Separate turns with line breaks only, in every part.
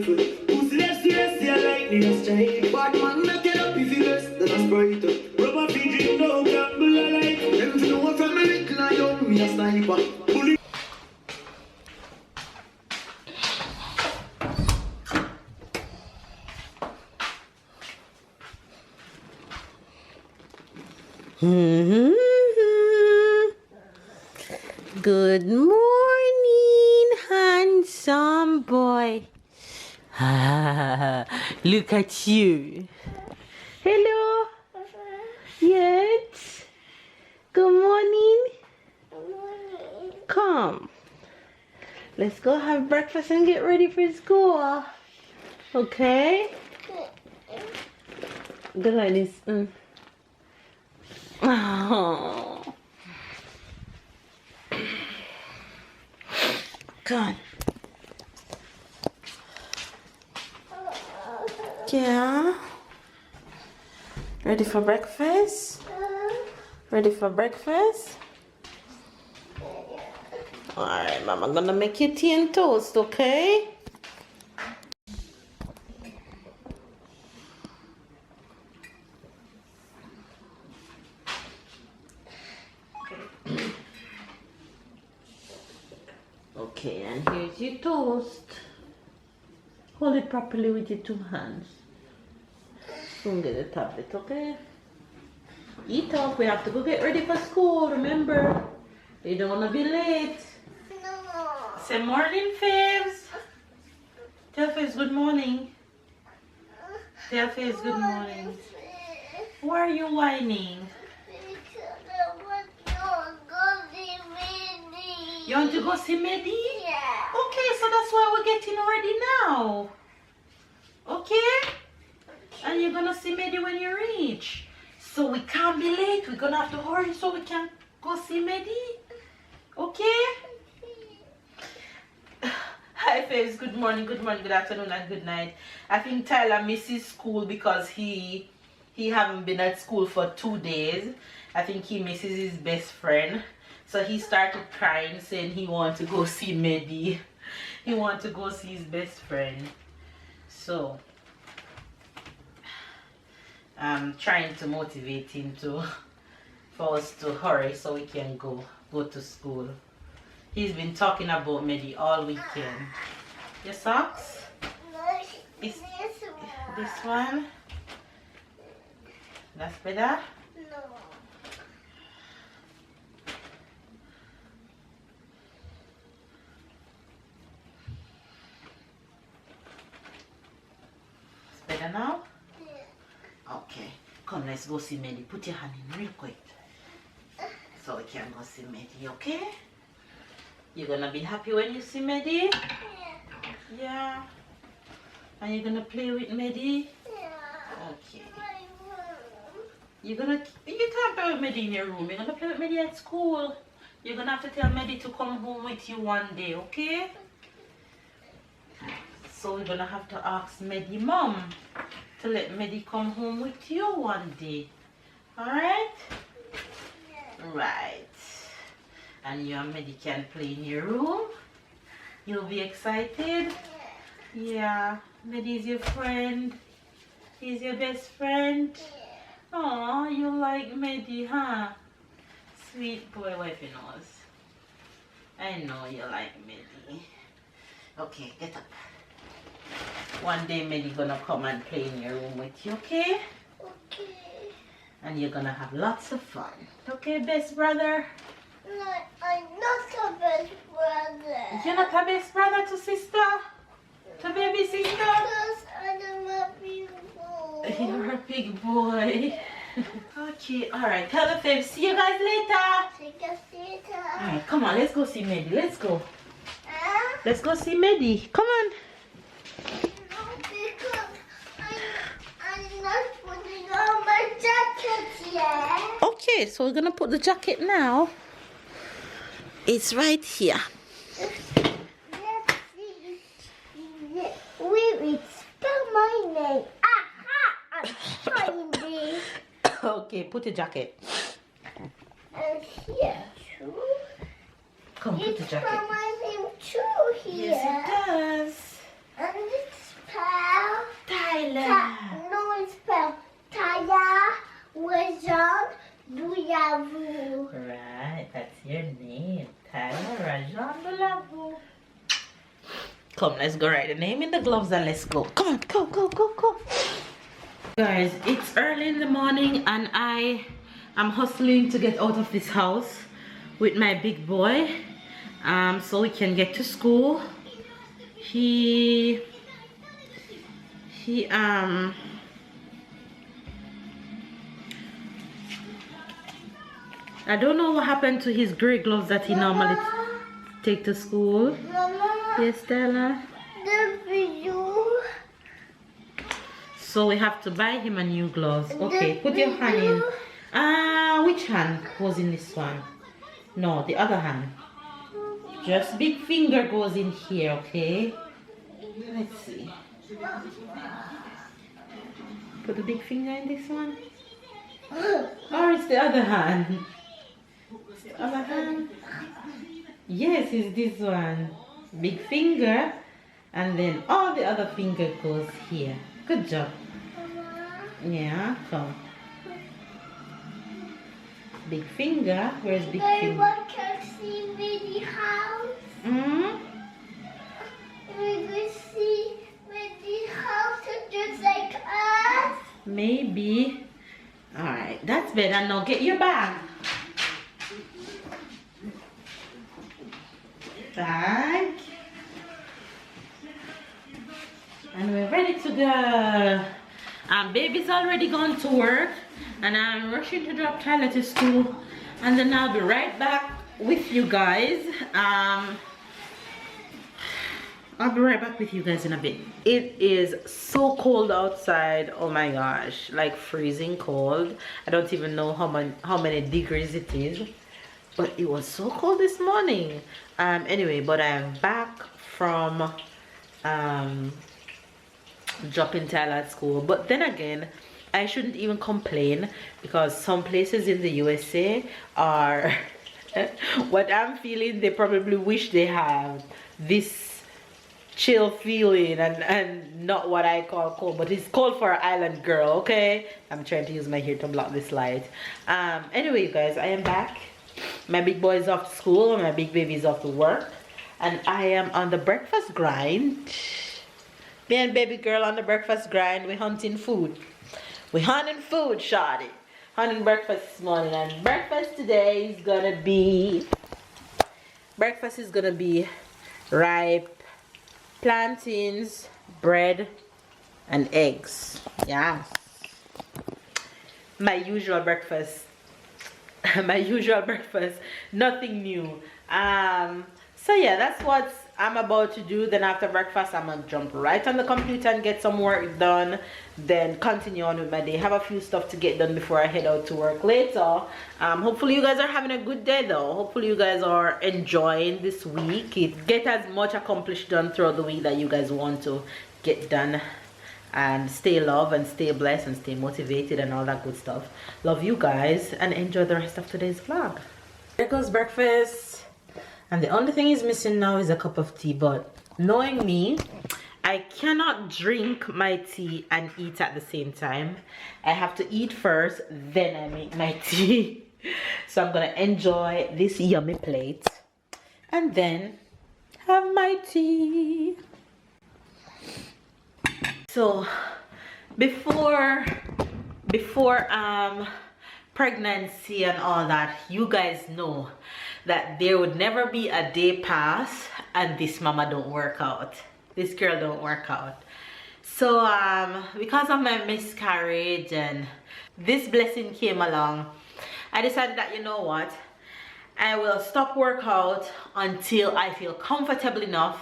rifle. Who's less, I like me a strike. Bad man, knock it up if you less than a sprite. Rubber feed drink, no gamble alike. Them to know from a little and young, me a sniper. Bully.
Good morning, handsome boy. Look at you. Hello. Yes. Good morning. Come. Let's go have breakfast and get ready for school. Okay? Go like this. Oh. Come on. Yeah. Ready for breakfast? Ready for breakfast? Alright, Mama, gonna make you tea and toast, okay? Okay, and here's your toast. Hold it properly with your two hands. Soon get the tablet, okay? Eat up, we have to go get ready for school, remember? You don't want to be late. No. Say morning, Faves. Tell Faves good morning. Tell Faves good morning. Why are you whining? You want to go see Medi? Yeah. Okay, so that's why we're getting ready now. Okay? And you're gonna see Medi when you reach. So we can't be late. We're gonna have to hurry so we can go see Medi. Okay? Hi Faves, good morning, good afternoon, and good night. I think Tyler misses school because he haven't been at school for 2 days. I think he misses his best friend. So he started crying, saying he wants to go see Medi. He wants to go see his best friend. So I'm trying to motivate him for us to hurry so we can go to school. He's been talking about Medi all weekend. Your socks? Is this one? That's better? No. Better now? Yeah. Okay. Come, let's go see Medi. Put your hand in real quick. So we can go see Medi, okay? You're gonna be happy when you see Medi? Yeah. Yeah. And you're gonna play with Medi? Yeah. Okay. You can't play with Medi in your room. You're gonna play with Medi at school. You're gonna have to tell Medi to come home with you one day, okay? So we're gonna have to ask Medi mom to let Medi come home with you one day. Alright? Yeah. Right. And you and Medi can play in your room. You'll be excited? Yeah. Medi's your friend. He's your best friend. Oh, you like Medi, huh? Sweet boy, wipe your nose. I know you like Medi. Okay, get up. One day Medi gonna come and play in your room with you, okay? Okay. And you're gonna have lots of fun. Okay, best brother? No, I'm not a best brother. You're not a best brother to sister? To baby sister? Because I'm a big boy. You're a big boy. Okay, alright. Tell the Faves, see you guys later. See you guys later. Alright, come on, let's go see Medi. Let's go. Let's go see Medi. Come on. I'm not putting on my jacket yet. Okay, so we're gonna put the jacket now. It's right here. Let's see. Wait, spell my name. Aha! I'm trying this. Okay, put the jacket. And here too. Come, put the jacket. Spell my name too here. Yes, it does. And it's Come, let's go write the name in the gloves and let's go. Come on, go, go, go, go. Guys, it's early in the morning and I am hustling to get out of this house with my big boy so we can get to school. I don't know what happened to his gray gloves that he normally take to school.
Mama,
Yes, Stella.
the video.
So we have to buy him a new gloves. Okay, put your hand in. Which hand goes in this one? No, the other hand. Just big finger goes in here, okay? Let's see. Put the big finger in this one. Or it's the other hand. It's the other hand. Yes, it's this one. Big finger. And then all the other finger goes here. Good job. Yeah, come. Big finger. Where's big finger?
I can see Minnie house. We can see Minnie house just like us.
Maybe. Alright, that's better. Now get your bag. Bag. And we're ready to go. Baby's already gone to work and I'm rushing to drop Tyler to school and then I'll be right back with you guys. I'll be right back with you guys in a bit. It is so cold outside. Oh my gosh, like freezing cold. I don't even know how many degrees it is, but it was so cold this morning. Anyway, but I am back from dropping Tyler at school. But then again, I shouldn't even complain because some places in the USA are what I'm feeling, they probably wish they have this chill feeling and not what I call cold, but it's cold for an island girl. Okay, I'm trying to use my hair to block this light. Anyway, you guys, I am back. My big boy is off to school and my big baby is off to work and I am on the breakfast grind. Me and baby girl on the breakfast grind. We're hunting food. We're hunting food, shawty. Hunting breakfast this morning, and breakfast today is gonna be ripe plantains, bread, and eggs. Yeah, my usual breakfast. My usual breakfast. Nothing new. So yeah, that's what I'm about to do. Then after breakfast, I'm gonna jump right on the computer and get some work done, then continue on with my day. Have a few stuff to get done before I head out to work later. Hopefully you guys are having a good day though. Hopefully you guys are enjoying this week. Get as much accomplished done throughout the week that you guys want to get done, and stay loved and stay blessed and stay motivated and all that good stuff. Love you guys and enjoy the rest of today's vlog. There goes breakfast. And the only thing is missing now is a cup of tea, but knowing me, I cannot drink my tea and eat at the same time. I have to eat first, then I make my tea. So I'm gonna enjoy this yummy plate and then have my tea. So before pregnancy and all that, you guys know that there would never be a day pass and this mama don't work out, this girl don't work out. So because of my miscarriage and this blessing came along, I decided that, you know what, I will stop workout until I feel comfortable enough.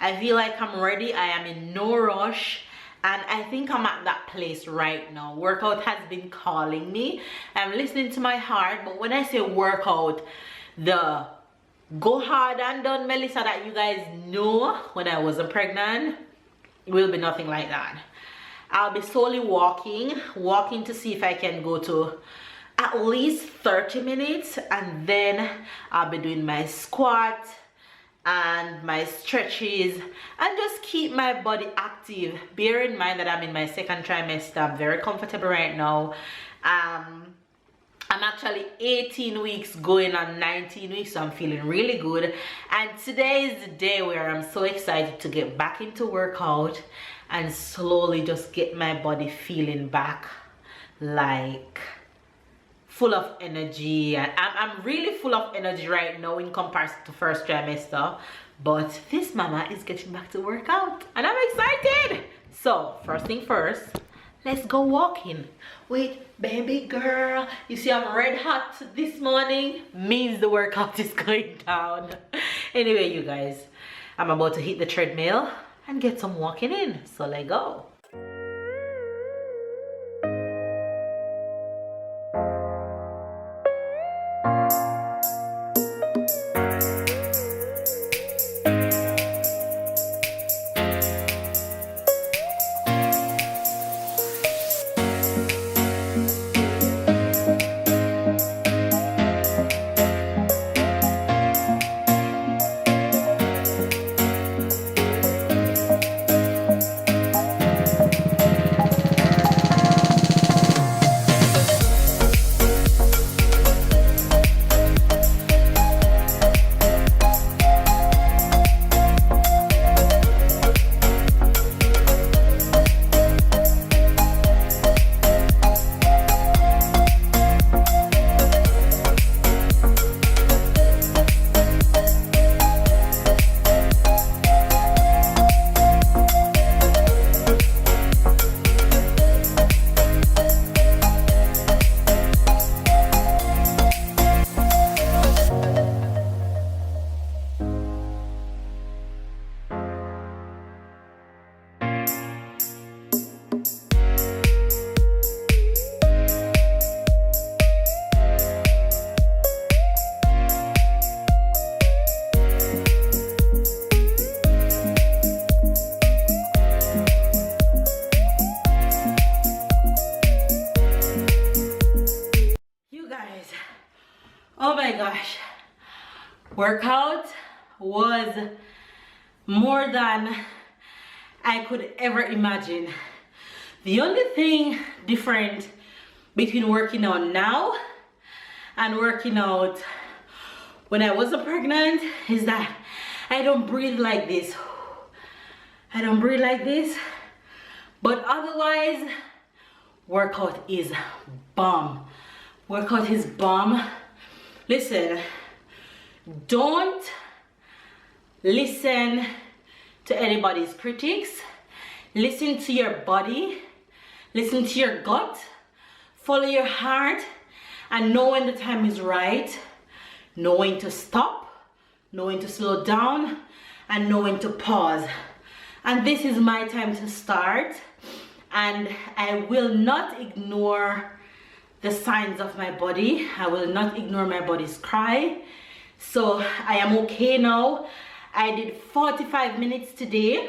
I feel like I'm ready. I am in no rush. And I think I'm at that place right now. Workout has been calling me. I'm listening to my heart. But when I say workout, the go hard and done Melissa that you guys know when I wasn't pregnant will be nothing like that. I'll be solely walking to see if I can go to at least 30 minutes. And then I'll be doing my squat and my stretches and just keep my body active. Bear in mind that I'm in my second trimester. I'm very comfortable right now. I'm actually 18 weeks going on 19 weeks, so I'm feeling really good. And today is the day where I'm so excited to get back into workout and slowly just get my body feeling back like full of energy. And I'm really full of energy right now in comparison to first trimester, but this mama is getting back to workout and I'm excited. So first thing first, let's go walking with baby girl. You see I'm red hot this morning, means the workout is going down. Anyway, you guys, I'm about to hit the treadmill and get some walking in, so let's go. Oh my gosh, workout was more than I could ever imagine. The only thing different between working out now and working out when I wasn't pregnant is that I don't breathe like this. I don't breathe like this, but otherwise workout is bomb. Workout is bomb. Listen, don't listen to anybody's critics. Listen to your body, listen to your gut, follow your heart, and know when the time is right, know when to stop, know when to slow down, and know when to pause. And this is my time to start, and I will not ignore the signs of my body. I will not ignore my body's cry. So I am okay now. I did 45 minutes today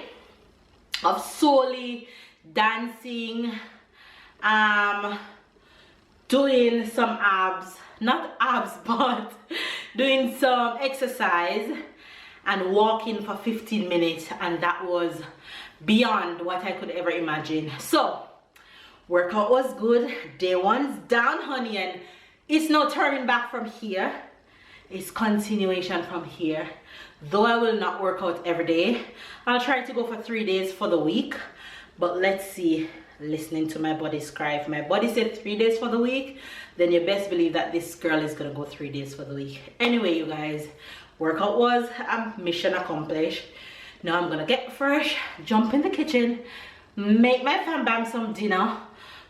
of solely dancing, doing some abs, not abs, but doing some exercise and walking for 15 minutes, and that was beyond what I could ever imagine. So workout was good. Day one's down, honey, and it's no turning back from here. It's continuation from here. Though I will not work out every day, I'll try to go for 3 days for the week, but let's see. Listening to my body's cry. If my body said 3 days for the week, then you best believe that this girl is gonna go 3 days for the week. Anyway, you guys, workout was mission accomplished. Now I'm gonna get fresh, jump in the kitchen, make my fam bam some dinner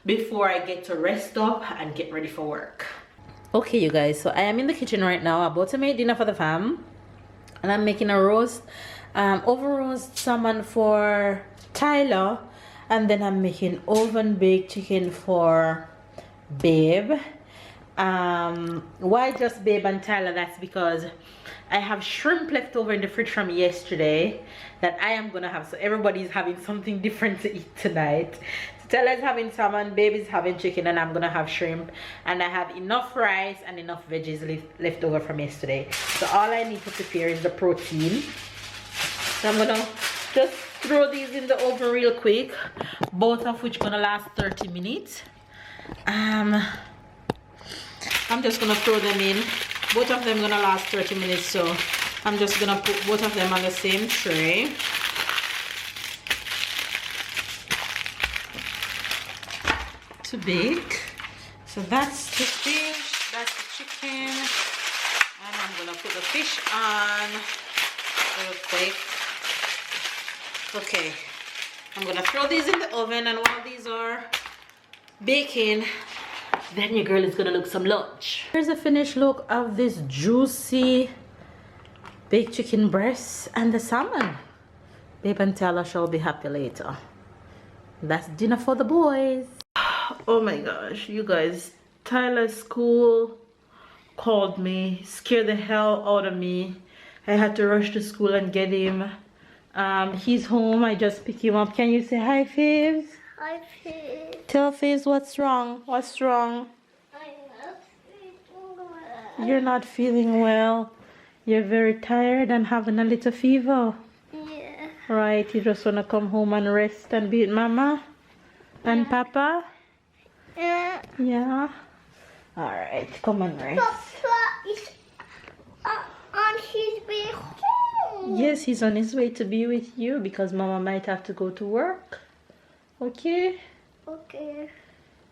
before I get to rest up and get ready for work. Okay, you guys, so I am in the kitchen right now, about to make dinner for the fam, and I'm making a roast, over roast salmon for Tyler, and then I'm making oven baked chicken for Babe. Why just Babe and Tyler? That's because I have shrimp left over in the fridge from yesterday that I am gonna have, so everybody's having something different to eat tonight. Tyler's having salmon, Baby's having chicken, and I'm gonna have shrimp, and I have enough rice and enough veggies left over from yesterday. So all I need to prepare is the protein. So I'm gonna just throw these in the oven real quick, both of which gonna last 30 minutes. I'm just gonna throw them in. Both of them gonna last 30 minutes, so I'm just gonna put both of them on the same tray. To bake. So that's the fish, that's the chicken, and I'm gonna put the fish on real quick. Okay, I'm gonna throw these in the oven, and while these are baking, then your girl is gonna look some lunch. Here's a finished look of this juicy baked chicken breast and the salmon. Babe and Tyler shall be happy later. That's dinner for the boys. Oh my gosh, you guys, Tyler's school called me, scared the hell out of me. I had to rush to school and get him. He's home. I just picked him up. Can you say hi, Faves?
Hi, Faves.
Tell Faves what's wrong. What's wrong?
I'm not feeling well.
You're not feeling well. You're very tired and having a little fever.
Yeah.
Right, you just want to come home and rest and be with Mama and Papa?
Yeah.
Yeah. All right, come on, rest.
Papa is on his way home.
Yes, he's on his way to be with you because Mama might have to go to work. Okay?
Okay.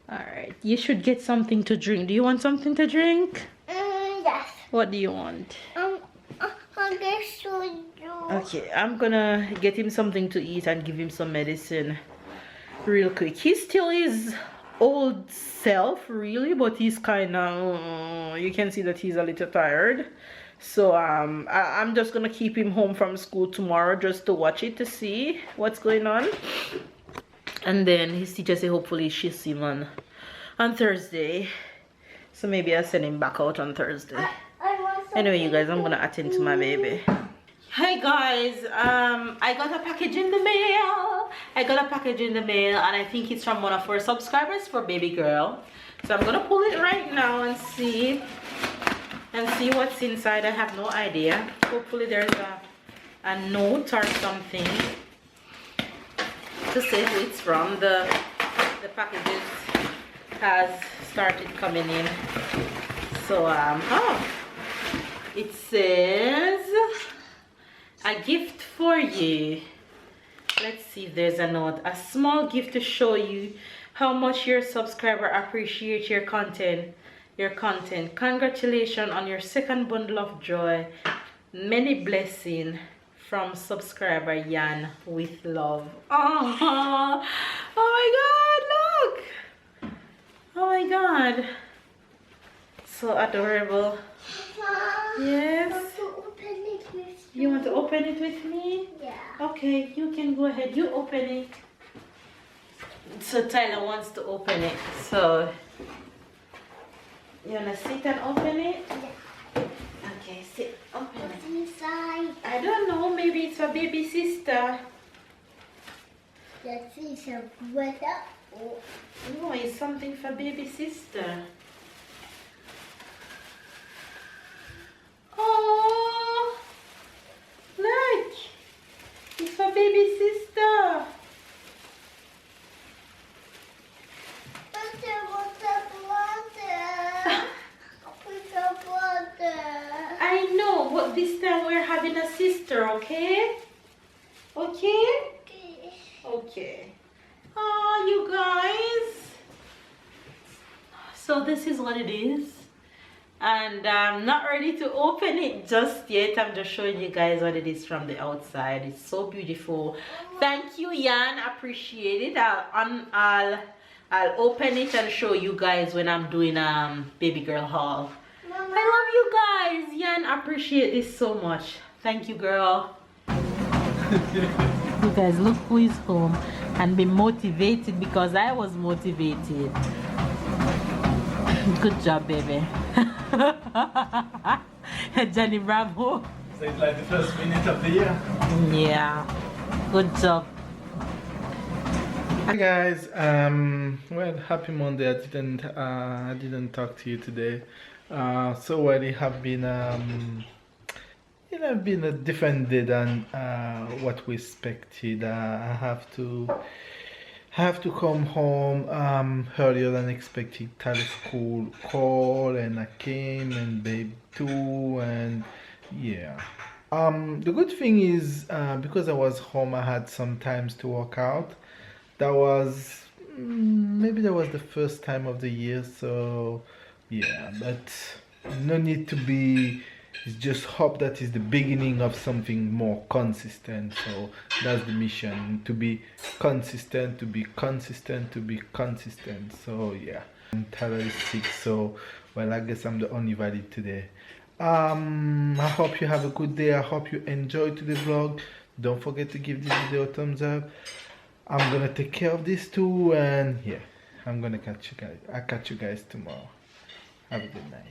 All right, you should get something to drink. Do you want something to drink?
Yes.
What do you want?
I'll get soju.
Okay, I'm gonna get him something to eat and give him some medicine real quick. He still is old self really, but he's kind of you can see that he's a little tired, so I'm just gonna keep him home from school tomorrow just to watch it to see what's going on, and then his teacher say hopefully she'll see him on Thursday, so maybe I'll send him back out on Thursday. Anyway, you guys, I'm gonna attend to my baby. Hi guys, I got a package in the mail. And I think it's from one of our subscribers for baby girl. So I'm gonna pull it right now and see what's inside. I have no idea. Hopefully there's a note or something to say who it's from. The packages has started coming in. So it says a gift for you. Let's see if there's a note. A small gift to show you how much your subscriber appreciate your content. Congratulations on your second bundle of joy. Many blessings from subscriber Yan with love. Oh my god, look. Oh my god. So adorable. Yes. You want to open it with me?
Yeah.
Okay, you can go ahead. You open it. So Tyler wants to open it. So you wanna sit and open it?
Yeah.
Okay, sit. Open
What's
it.
inside?
I don't know. Maybe it's for baby sister.
Let's see some weather. Oh.
No, it's something for baby sister. Oh, look! It's for baby sister. I know, but this time we're having a sister, okay? Okay? Okay. Oh, you guys. So this is what it is. And I'm not ready to open it just yet. I'm just showing you guys what it is from the outside. It's so beautiful. Thank you, Yan. Appreciate it. I'll open it and show you guys when I'm doing baby girl haul.
Mama.
I love you guys. Yan, appreciate this so much. Thank you, girl. You guys, look who is home and be motivated because I was motivated. Good job, baby. Johnny Bravo.
So it's like the first minute of the year.
Yeah. Good job.
Hi guys. Well, happy Monday. I didn't talk to you today. So well, it have been been a different day than what we expected. I have to come home earlier than expected. Tyler school call and I came and babe too, and yeah. The good thing is because I was home, I had some times to work out. That was maybe that was the first time of the year, so yeah. But no need to be. It's just hope that is the beginning of something more consistent. So that's the mission, to be consistent, to be consistent, to be consistent. So yeah. And Tyler is sick, so well, I guess I'm the only valid today. I hope you have a good day. I hope you enjoyed today's vlog. Don't forget to give this video a thumbs up. I'm gonna take care of this too, and yeah, I'm gonna catch you guys. I'll catch you guys tomorrow. Have a good night.